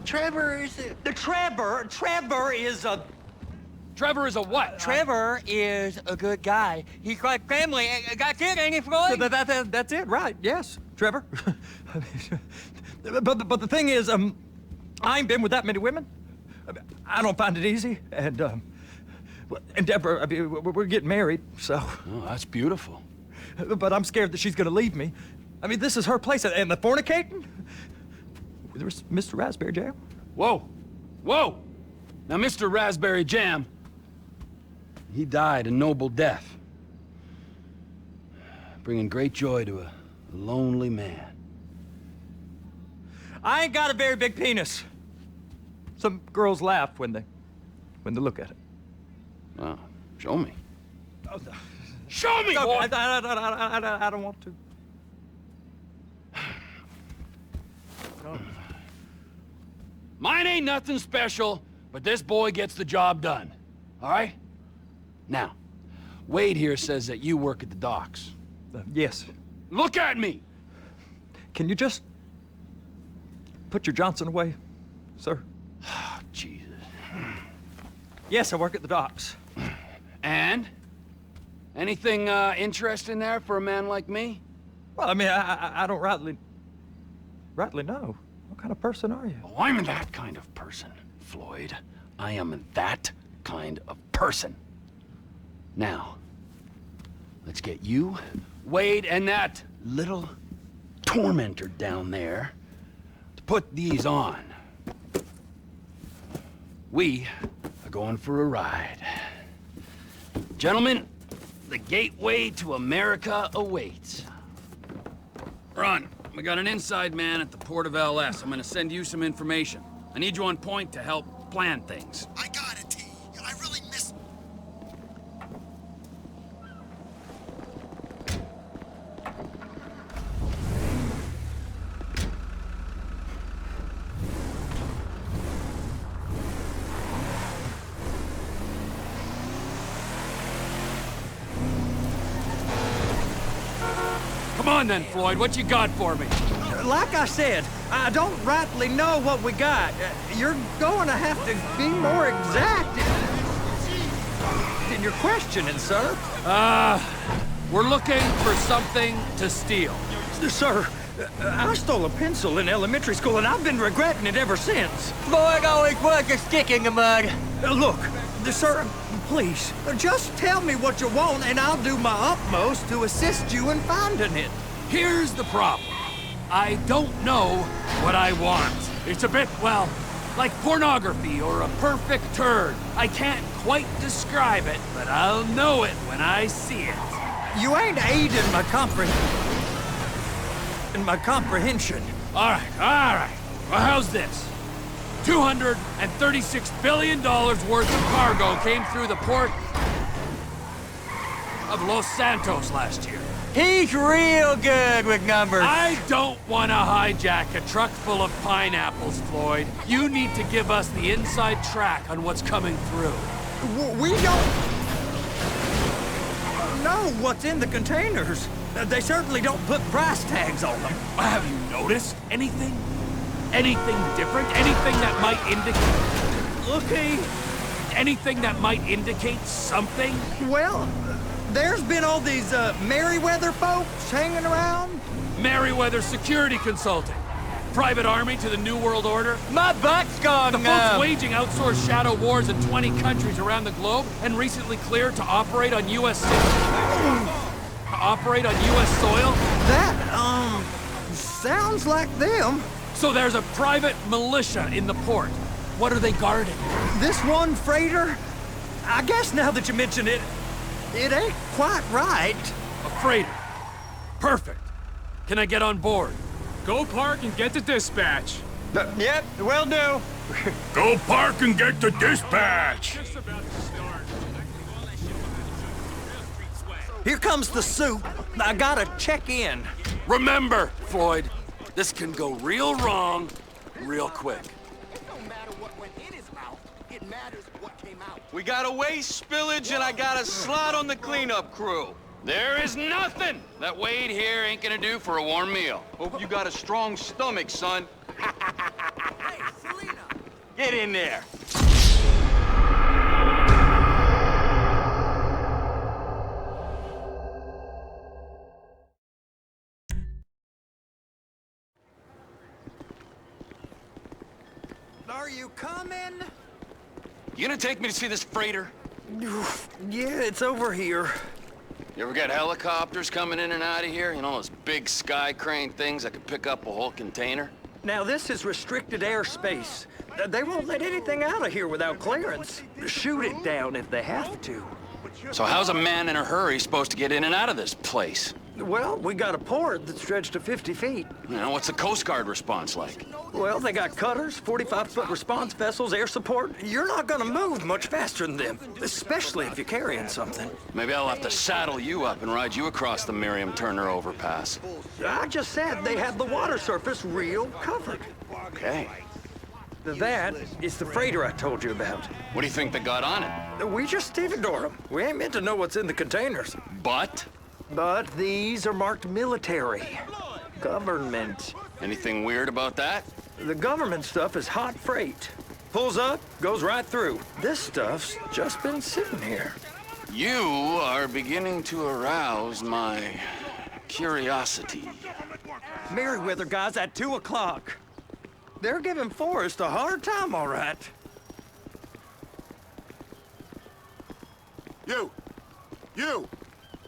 Trevor is a... Trevor is a... Trevor is a what? Trevor is a good guy. He's like family. That's it, ain't he, Floyd? That's it, right? Yes, Trevor. but the thing is, I ain't been with that many women. I don't find it easy, and Deborah, I mean, we're getting married, so. Oh, that's beautiful. But I'm scared that she's gonna leave me. I mean, this is her place, and the fornicating? There's Mr. Raspberry Jam. Whoa, whoa! Now, Mr. Raspberry Jam, he died a noble death, bringing great joy to a lonely man. I ain't got a very big penis. Some girls laugh when they look at it. Well, show me. Oh, no. Show me, No, boy! I don't want to. No. Mine ain't nothing special, but this boy gets the job done. All right? Now, Wade here says that you work at the docks. Yes. Look at me! Can you just put your Johnson away, sir? Oh, Jesus. Yes, I work at the docks. And? Anything interesting there for a man like me? Well, I mean, I don't rightly know. What kind of person are you? Oh, I'm that kind of person, Floyd. I am that kind of person. Now, let's get you, Wade, and that little tormentor down there to put these on. We are going for a ride. Gentlemen, the gateway to America awaits. Ron, we got an inside man at the port of LS. I'm gonna send you some information. I need you on point to help plan things. I got it, T. I really miss... Come on then, Floyd, what you got for me? Like I said, I don't rightly know what we got. You're going to have to be more exact in your questioning, sir. We're looking for something to steal. Sir, I stole a pencil in elementary school, and I've been regretting it ever since. Floyd always was a stick in the mud. Look, sir, please, just tell me what you want, and I'll do my utmost to assist you in finding it. Here's the problem. I don't know what I want. It's a bit, well, like pornography or a perfect turd. I can't quite describe it, but I'll know it when I see it. You ain't aiding my comprehension. All right. Well, how's this? $236 billion worth of cargo came through the port of Los Santos last year. He's real good with numbers. I don't want to hijack a truck full of pineapples, Floyd. You need to give us the inside track on what's coming through. We don't know what's in the containers. They certainly don't put price tags on them. Have you noticed anything? Anything different? Anything that might indicate... Okay. Anything that might indicate something? Well, there's been all these Merryweather folks hanging around. Merryweather Security Consulting. Private army to the New World Order. My butt's gone The folks waging outsourced shadow wars in 20 countries around the globe and recently cleared to operate on U.S. soil. That, sounds like them. So there's a private militia in the port. What are they guarding? This one freighter, I guess now that you mention it, it ain't quite right. A freighter. Perfect. Can I get on board? Go park and get to dispatch. Yep, will do. Go park and get to dispatch! Just about to start. Here comes the soup. I gotta check in. Remember, Floyd, this can go real wrong, real quick. It don't matter what went in his mouth. It matters what came out. We got a waste spillage and I got a slot on the cleanup crew. There is nothing that Wade here ain't gonna do for a warm meal. Hope you got a strong stomach, son. Hey, Selena! Get in there. Are you coming? You gonna take me to see this freighter? Yeah, it's over here. You ever got helicopters coming in and out of here? You know, those big sky crane things that could pick up a whole container? Now, this is restricted airspace. They won't let anything out of here without clearance. Shoot it down if they have to. So how's a man in a hurry supposed to get in and out of this place? Well, we got a port that stretched to 50 feet. You know, what's the Coast Guard response like? Well, they got cutters, 45-foot response vessels, air support. You're not gonna move much faster than them, especially if you're carrying something. Maybe I'll have to saddle you up and ride you across the Miriam Turner overpass. I just said they have the water surface real covered. Okay. That is the freighter I told you about. What do you think they got on it? We just stevedore them. We ain't meant to know what's in the containers. But? But these are marked military. Government. Anything weird about that? The government stuff is hot freight. Pulls up, goes right through. This stuff's just been sitting here. You are beginning to arouse my curiosity. Merriweather guys at 2 o'clock. They're giving Forrest a hard time, all right. You!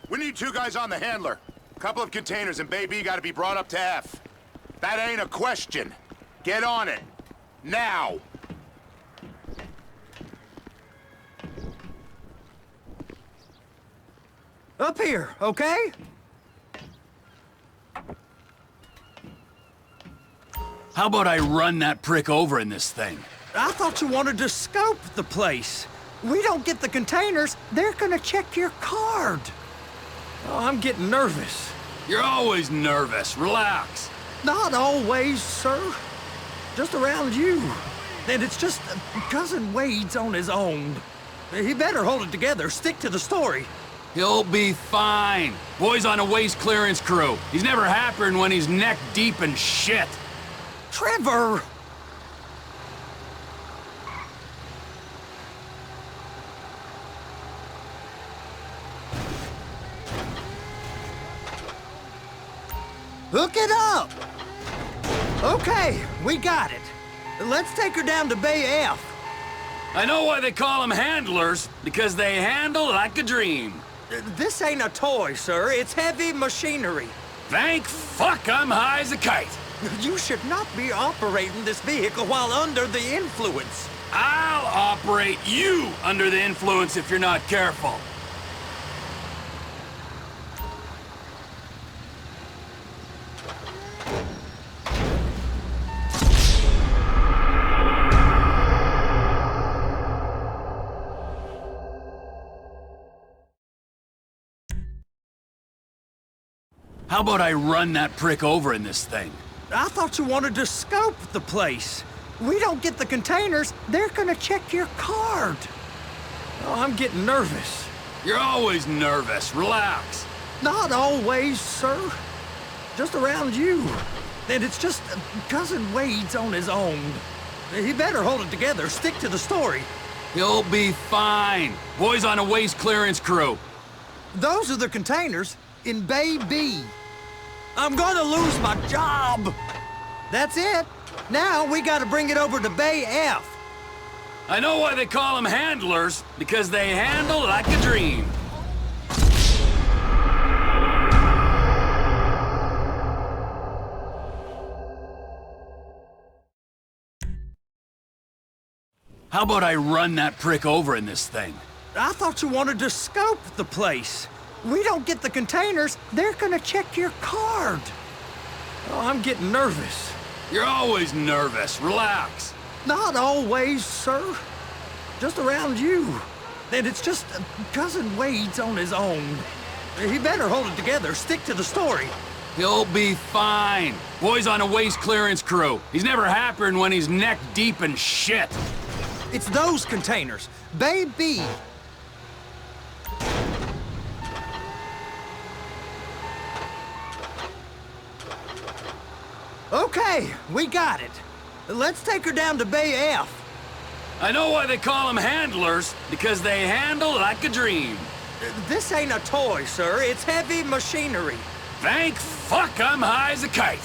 We need 2 guys on the handler. Couple of containers and Bay B gotta be brought up to F. That ain't a question. Get on it. Now! Up here, okay? How about I run that prick over in this thing? I thought you wanted to scope the place. We don't get the containers, they're gonna check your card. Oh, I'm getting nervous. You're always nervous. Relax. Not always, sir. Just around you. And it's just Cousin Wade's on his own. He better hold it together, stick to the story. He'll be fine. Boy's on a waste clearance crew. He's never happier than when he's neck deep in shit. Trevor! Hook it up! Okay, we got it. Let's take her down to Bay F. I know why they call them handlers, because they handle like a dream. This ain't a toy, sir. It's heavy machinery. Thank fuck I'm high as a kite. You should not be operating this vehicle while under the influence. I'll operate you under the influence if you're not careful. How about I run that prick over in this thing? I thought you wanted to scope the place. We don't get the containers, they're gonna check your card. Oh, I'm getting nervous. You're always nervous. Relax. Not always, sir. Just around you. And it's just Cousin Wade's on his own. He better hold it together, stick to the story. He'll be fine. Boy's on a waste clearance crew. Those are the containers in Bay B. I'm gonna lose my job. That's it. Now we gotta bring it over to Bay F. I know why they call them handlers, because they handle like a dream. How about I run that prick over in this thing? I thought you wanted to scope the place. We don't get the containers, they're gonna check your card. Oh, I'm getting nervous. You're always nervous. Relax. Not always, sir. Just around you. And it's just Cousin Wade's on his own. He better hold it together, stick to the story. He'll be fine. Boy's on a waste clearance crew. He's never happier than when he's neck deep in shit. It's those containers. Bay B. Okay, we got it. Let's take her down to Bay F. I know why they call them handlers, because they handle like a dream. This ain't a toy, sir. It's heavy machinery. Thank fuck I'm high as a kite.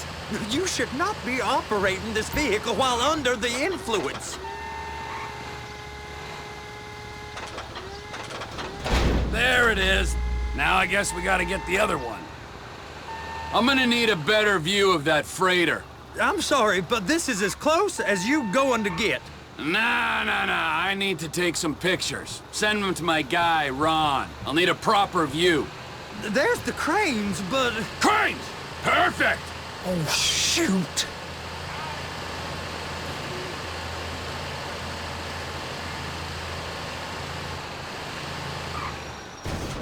You should not be operating this vehicle while under the influence. There it is. Now I guess we gotta get the other one. I'm gonna need a better view of that freighter. I'm sorry, but this is as close as you going to get. Nah. I need to take some pictures. Send them to my guy, Ron. I'll need a proper view. There's the cranes, but... Cranes! Perfect! Oh, shoot!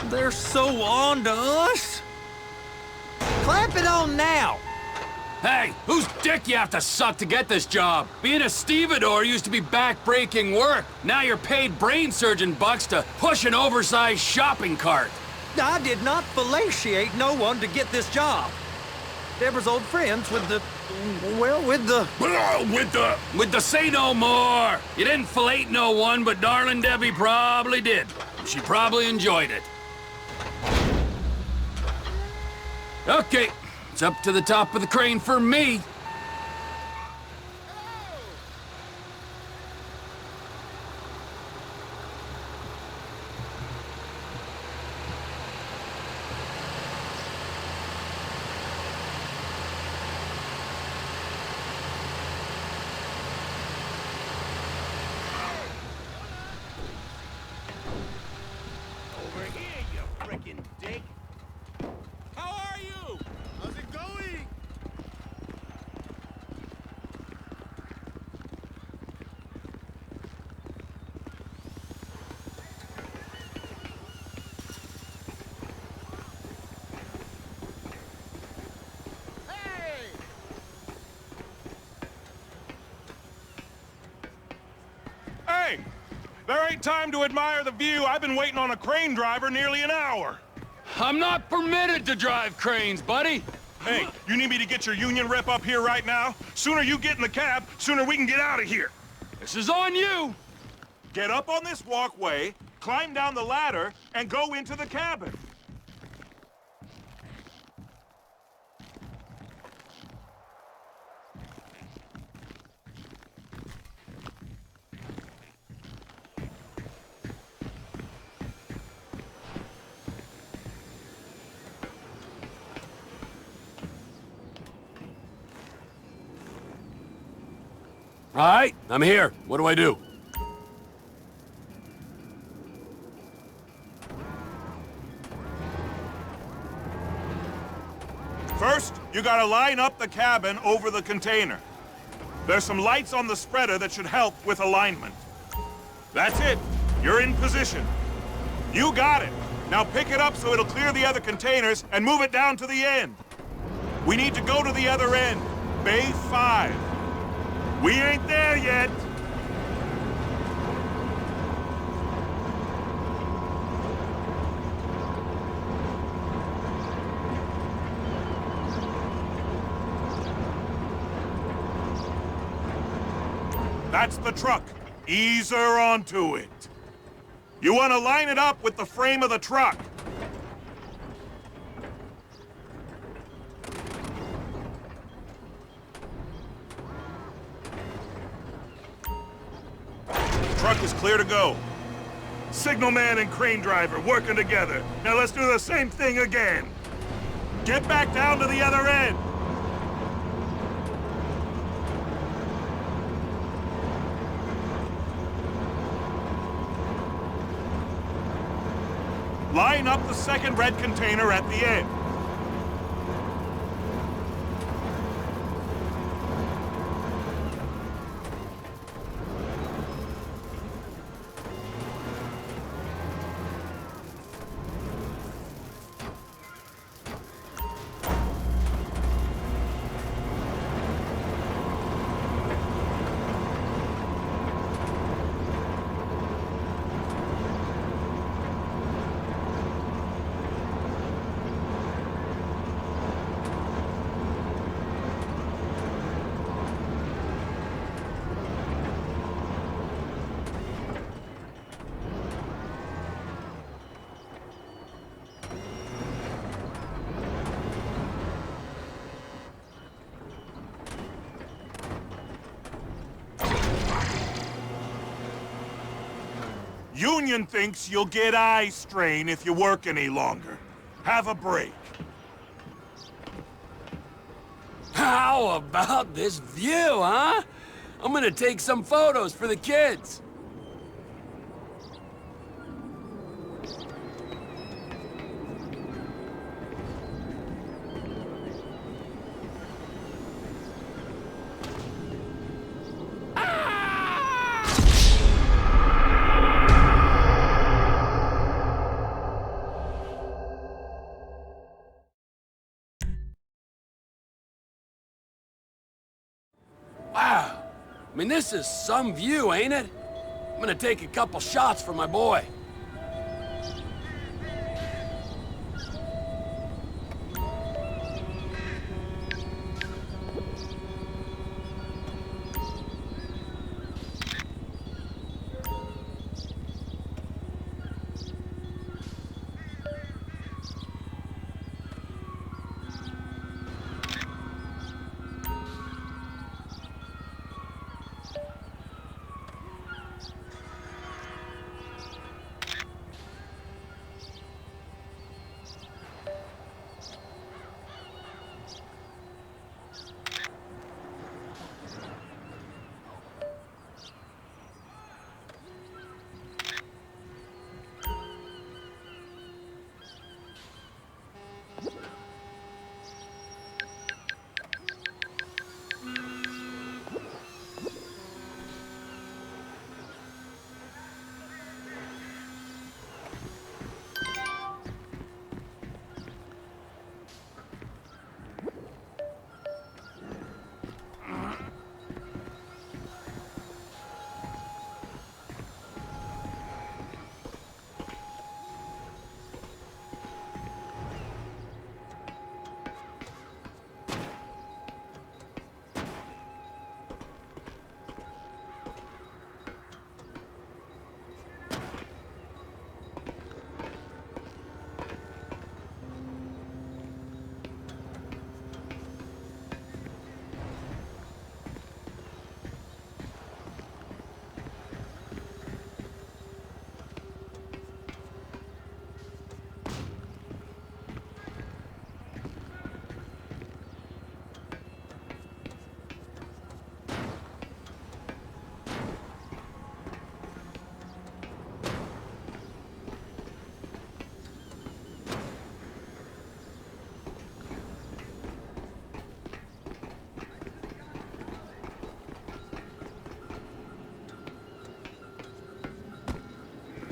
They're so on to us. Clamp it on now. Hey, whose dick you have to suck to get this job? Being a stevedore used to be back-breaking work. Now you're paid brain surgeon bucks to push an oversized shopping cart. I did not fellatiate no one to get this job. Deborah's old friends with the... well, with the... With the say no more. You didn't fillet no one, but darling Debbie probably did. She probably enjoyed it. Okay, it's up to the top of the crane for me. Over here, you frickin' dick. How are you? How's it going? Hey! Hey! There ain't time to admire the view. I've been waiting on a crane driver nearly an hour. I'm not permitted to drive cranes, buddy. Hey, you need me to get your union rep up here right now? Sooner you get in the cab, sooner we can get out of here. This is on you. Get up on this walkway, climb down the ladder, and go into the cabin. All right, I'm here. What do I do? First, you gotta line up the cabin over the container. There's some lights on the spreader that should help with alignment. That's it. You're in position. You got it. Now pick it up so it'll clear the other containers and move it down to the end. We need to go to the other end. Bay 5. We ain't there yet. That's the truck. Ease her onto it. You want to line it up with the frame of the truck. Truck is clear to go. Signalman and crane driver working together. Now let's do the same thing again. Get back down to the other end. Line up the second red container at the end. Union thinks you'll get eye strain if you work any longer. Have a break. How about this view, huh? I'm gonna take some photos for the kids. Wow. I mean, this is some view, ain't it? I'm gonna take a couple shots for my boy.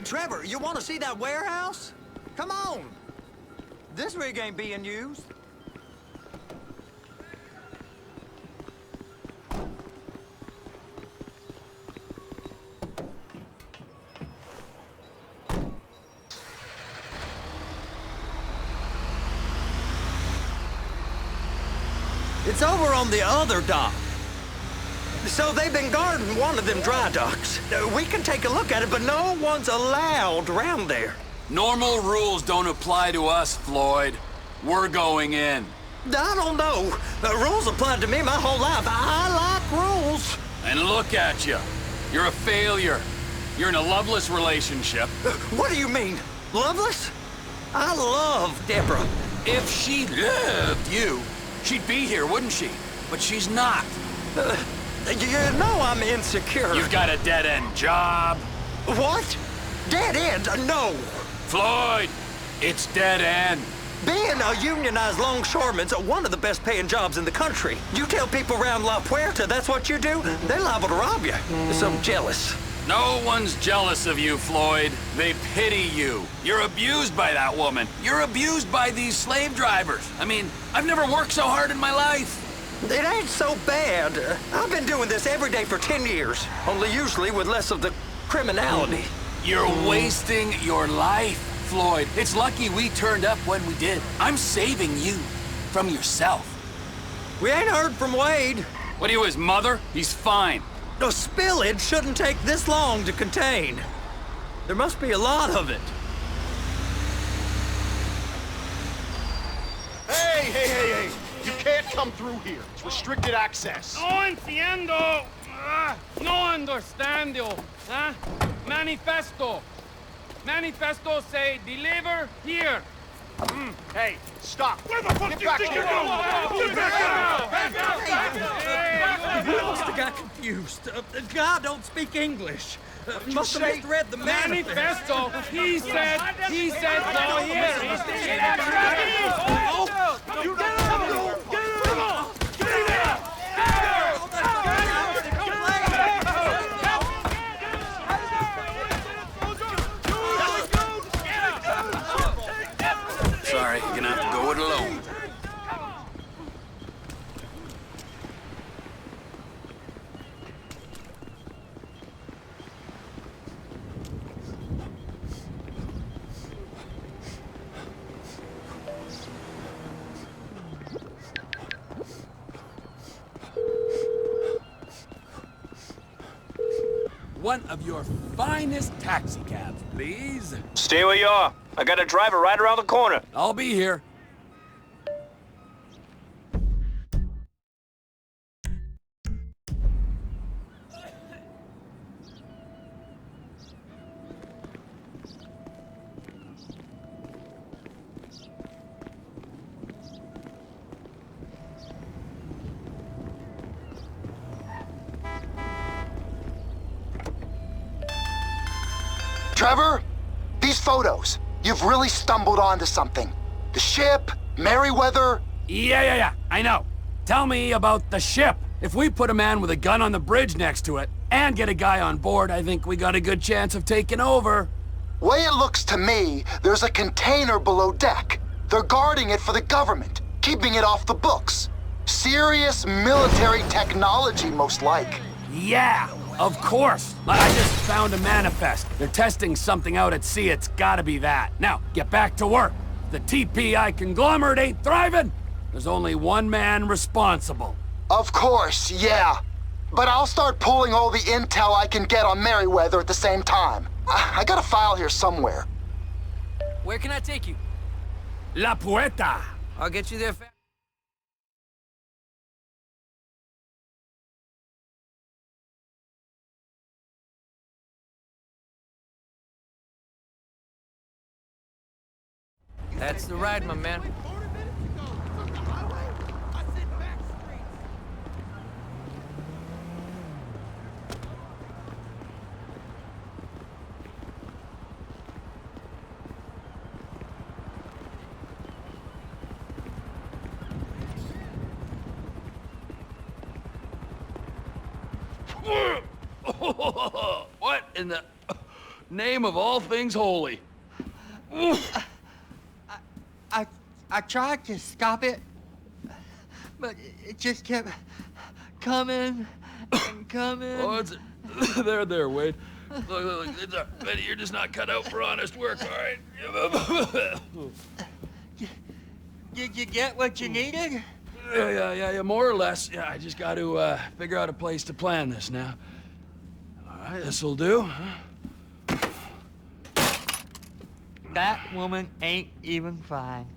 Trevor, you want to see that warehouse? Come on. This rig ain't being used. It's over on the other dock. So they've been guarding one of them dry docks. We can take a look at it, but no one's allowed around there. Normal rules don't apply to us, Floyd. We're going in. I don't know. The rules applied to me my whole life. I like rules. And look at you. You're a failure. You're in a loveless relationship. What do you mean? Loveless? I love Deborah. If she loved you, she'd be here, wouldn't she? But she's not. You know I'm insecure. You've got a dead-end job. What? Dead end? No. Floyd, it's dead end. Being a unionized longshoreman's one of the best paying jobs in the country. You tell people around La Puerta that's what you do, they're liable to rob you. They're so jealous. No one's jealous of you, Floyd. They pity you. You're abused by that woman. You're abused by these slave drivers. I mean, I've never worked so hard in my life. It ain't so bad. I've been doing this every day for 10 years, only usually with less of the criminality. You're wasting your life, Floyd. It's lucky we turned up when we did. I'm saving you from yourself. We ain't heard from Wade. What are you, his mother? He's fine. No, spillage shouldn't take this long to contain. There must be a lot of it. Hey! You can't come through here. It's restricted access. No entiendo. No understando. Huh? Manifesto. Manifesto say deliver here. Hey, stop. Where the fuck Get back here. He must have got confused. The guy don't speak English. Must have misread the manifesto. He said go here. You Sorry, you're gonna have to go it alone. One of your finest taxi cabs, please. Stay where you are. I got a driver right around the corner. I'll be here. Trevor, these photos, you've really stumbled onto something. The ship, Merryweather. Yeah, I know. Tell me about the ship. If we put a man with a gun on the bridge next to it and get a guy on board, I think we got a good chance of taking over. Way it looks to me, there's a container below deck. They're guarding it for the government, keeping it off the books. Serious military technology, most like. Yeah, of course. I just found a manifest. They're testing something out at sea. It's gotta be that. Now, get back to work. The TPI conglomerate ain't thriving. There's only one man responsible. Of course, yeah. But I'll start pulling all the intel I can get on Merryweather at the same time. I got a file here somewhere. Where can I take you? La Puerta. I'll get you there fast. That's the ride, my man. What in the name of all things holy? I tried to stop it, but it just kept coming and coming. Oh, it's there, Wade. Look, it's Betty, you're just not cut out for honest work, all right? Did you get what you needed? Yeah, more or less. Yeah, I just got to figure out a place to plan this now. All right, this'll do. That woman ain't even fine.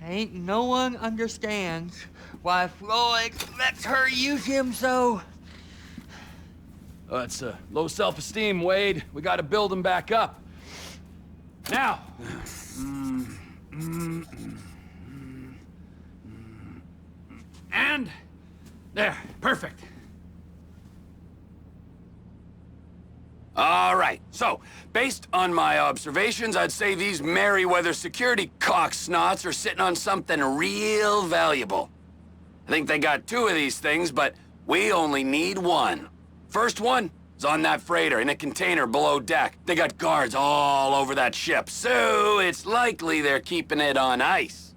Ain't no one understands why Floyd lets her use him so. Oh, it's low self-esteem, Wade. We got to build him back up. Now. And there, perfect. All right, so, based on my observations, I'd say these Merryweather security cocksnots are sitting on something real valuable. I think they got 2 of these things, but we only need 1. First one is on that freighter in a container below deck. They got guards all over that ship, so it's likely they're keeping it on ice.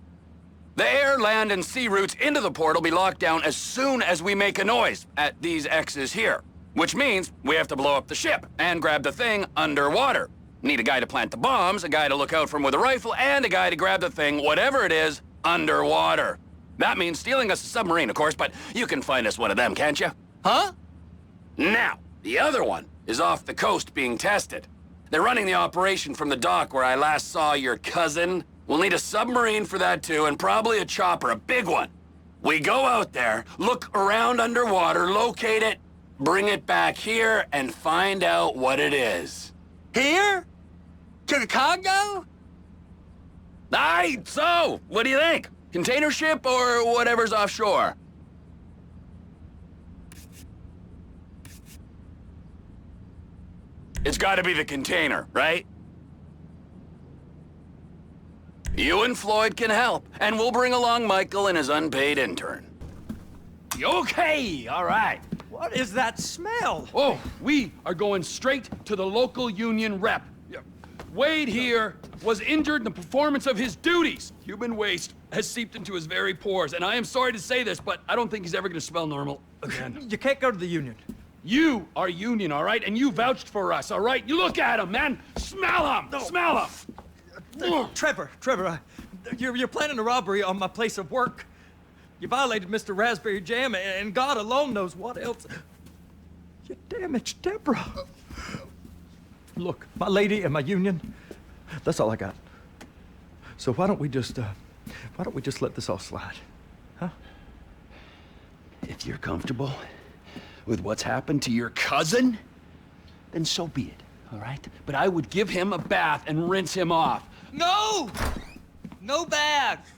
The air, land, and sea routes into the port will be locked down as soon as we make a noise at these X's here. Which means we have to blow up the ship and grab the thing underwater. Need a guy to plant the bombs, a guy to look out for him with a rifle, and a guy to grab the thing, whatever it is, underwater. That means stealing us a submarine, of course, but you can find us one of them, can't you? Huh? Now, the other one is off the coast being tested. They're running the operation from the dock where I last saw your cousin. We'll need a submarine for that too, and probably a chopper, a big one. We go out there, look around underwater, locate it, bring it back here, and find out what it is. Here? To the Congo? Aye, so, what do you think? Container ship or whatever's offshore? It's gotta be the container, right? You and Floyd can help, and we'll bring along Michael and his unpaid intern. Okay, all right. What is that smell? Oh, we are going straight to the local union rep. Wade here was injured in the performance of his duties. Human waste has seeped into his very pores, and I am sorry to say this, but I don't think he's ever gonna smell normal again. You can't go to the union. You are union, all right? And you vouched for us, all right? You look at him, man. Smell him. No. Smell him. Trevor, you're planning a robbery on my place of work. You violated Mr. Raspberry Jam, and God alone knows what else. You damaged Deborah. Look, my lady and my union, that's all I got. So why don't we just let this all slide, huh? If you're comfortable with what's happened to your cousin, then so be it, all right? But I would give him a bath and rinse him off. No! No bath!